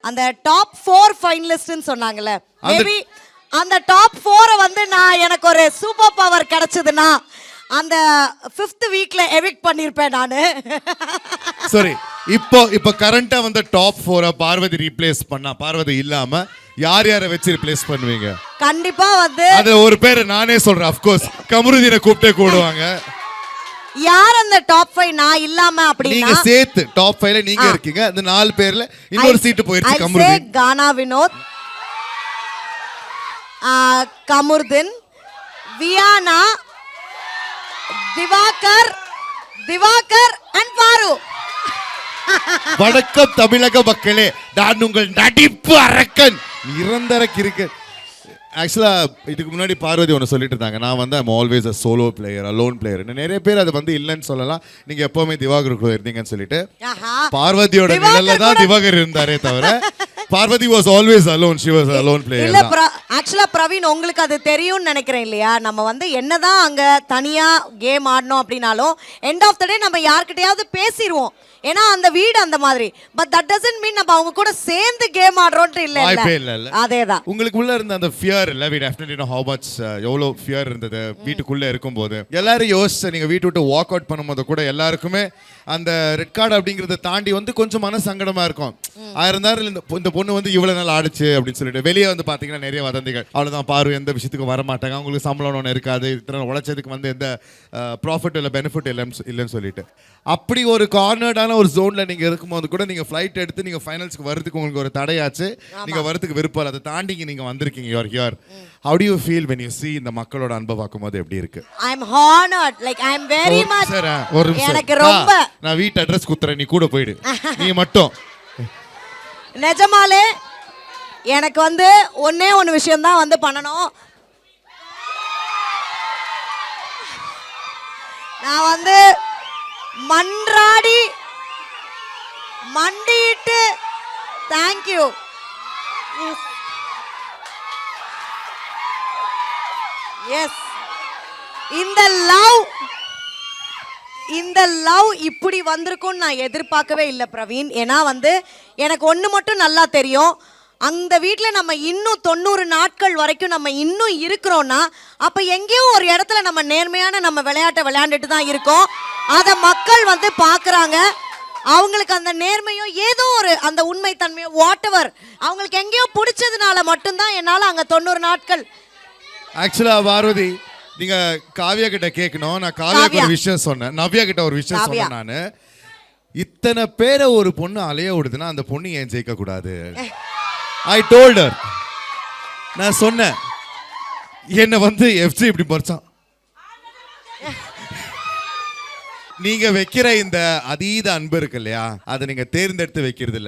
அந்த டாப் 4 ஃபைனலிஸ்ட்னு சொன்னாங்கல்ல, மேபி அந்த டாப் 4 வந்து நான் எனக்கு ஒரு சூப்பர் பவர் கிடைச்சதுன்னா அந்த 5th வீக்ல எவிக்ட் பண்ணிருப்பேன் நானு. சரி, இப்போ கரண்டா வந்து டாப் 4 பார்வதி ரீப்ளேஸ் பண்ணா, பார்வதி இல்லாம யாரை வச்சு ரீப்ளேஸ் பண்ணுவீங்க? கண்டிப்பா வந்து அது ஒரு பேர் நானே சொல்றேன், ஆஃப் கோர்ஸ் கமருதீனை கூப்பிட்டே கூடுவாங்க. யார் அந்த டாப் 5 நான் இல்லாம அப்படினா நீங்க சேர்த்து டாப் 5ல நீங்க இருக்கீங்க. அந்த 4 பேர்ல இன்னொரு சீட் போயிருச்சு கமருதீன். கானா வினோத், கமருதீன், வியானா, திவாகர் அண்ட் பாரு. வணக்கம் தமிழக மக்களே, நான் உங்கள் நடிப்பு அரக்கன் நிரந்தர கிரிக்கெட். ஆக்சுவலா இதுக்கு முன்னாடி பார்வதி ஒன்று சொல்லிட்டு இருந்தாங்க, நான் வந்து I'm always a solo player, alone player. நிறைய பேர் அது வந்து இல்லைன்னு சொல்லலாம், நீங்க எப்பவுமே திவாகர் கூட இருந்தீங்கன்னு சொல்லிட்டு. பார்வதியோட நிழல்ல தான் திவாகர் இருந்தாரே தவிர Parvati was always alone, she was a alone player. இல்ல ஆக்சுவலா பிரவீன், உங்களுக்கு அது தெரியும்னு நினைக்கிறேன் இல்லையா? நம்ம வந்து என்னதான் அங்க தனியா கேம் ஆடணும் அப்படினாலும் எண்ட் ஆஃப் த டே நம்ம யார்கிட்டயாவது பேசிடுவோம், ஏன்னா அந்த வீடு அந்த மாதிரி. பட் தட் டசன்ட் மீன் நம்ம அவங்க கூட சேர்ந்து கேம் ஆடுறோம்னு இல்ல. அதேதான் உங்களுக்கு உள்ள இருந்த அந்த ஃபியர் இல்ல, we definitely know how much எவ்வளவு ஃபியர் இருந்தது வீட்டுக்குள்ள இருக்கும்போது. எல்லாரும் யோசிச்சு நீங்க வீட்டு விட்டு வாக் அவுட் பண்ணும்போது கூட எல்லாருக்குமே அந்த ரெட் கார்டு அப்படிங்கறத தாண்டி வந்து கொஞ்சம் மன சங்கடமா இருக்கும். இருந்தாலும் இந்த பொண்ணு வந்து இவ்வளவு நாள் ஆடுச்சு அப்படின்னு சொல்லிட்டு வெளியே வந்து பாத்தீங்கன்னா நிறைய வதந்திகள், அவ்வளவுதான் பாரு எந்த விஷயத்துக்கும் வர மாட்டாங்க, அவங்களுக்கு சம்பளம் ஒன்று இருக்காது, இத்தனை உழைச்சதுக்கு வந்து எந்த ப்ராஃபிட் இல்லை பெனிஃபிட் இல்லைன்னு சொல்லிட்டு. அப்படி ஒரு கார்னர்டான ஒரு ஜோன்ல நீங்க இருக்கும்போது கூட நீங்க ஃபிளைட் எடுத்து நீங்க ஃபைனல்ஸ்க்கு வரதுக்கு உங்களுக்கு ஒரு தடையாச்சு, நீங்க வரதுக்கு விருப்பம் இல்லை, அதை தாண்டி நீங்க வந்திருக்கீங்க. You are here. How do you feel when you see இந்த மக்களோட அன்பை பார்க்கும்போது எப்படி இருக்கு? I am honored, like I am very much. எனக்கு ரொம்ப நான் வீட்டு அட்ரஸ் குத்துறேன், நீ கூட போயிடு, நீ மட்டும். நிஜமாலே எனக்கு வந்து ஒண்ணே ஒன்று விஷயம் தான் வந்து பண்ணணும். நான் வந்து மன்றாடி மண்டிட்டு தேங்க்யூ. எஸ், இந்த லவ் இப்படி வந்திருக்கும்னு நான் எதிர்பார்க்கவே இல்லை பிரவீன். ஏன்னா வந்து எனக்கு ஒன்று மட்டும் நல்லா தெரியும், அந்த வீட்டில் நம்ம இன்னும் 90 நாட்கள் வரைக்கும் நம்ம இன்னும் இருக்கிறோன்னா அப்போ எங்கேயோ ஒரு இடத்துல நம்ம நேர்மையான நம்ம விளையாட்டை விளையாண்டுட்டு தான் இருக்கோம். அதை மக்கள் வந்து பார்க்குறாங்க. அவங்களுக்கு அந்த நேர்மையோ ஏதோ ஒரு அந்த உண்மை தன்மையோ வாட் எவர் அவங்களுக்கு எங்கேயோ பிடிச்சதுனால மட்டும்தான் என்னால் அங்கே 90 நாட்கள். ஆக்சுவலா பார்வதி, நீங்க காவியா கிட்ட கேட்கணும். நான் காவியாக்கு ஒரு விஷயம் சொன்னேன், நவ்யா கிட்ட ஒரு விஷயம் சொன்னேன். நானு இத்தனை பேரை ஒரு பொண்ணு அலைய விடுதுன்னா அந்த பொண்ணு ஏன் ஜெயிக்க கூடாது? I told her. நான் சொன்னேன், என்ன வந்து எஃப்சி இப்படி பறிச்சான். நீங்க வைக்கிற இந்த அதீத அன்பு இருக்கு இல்லையா, அதை நீங்க தேர்ந்தெடுத்து வைக்கிறது இல்ல.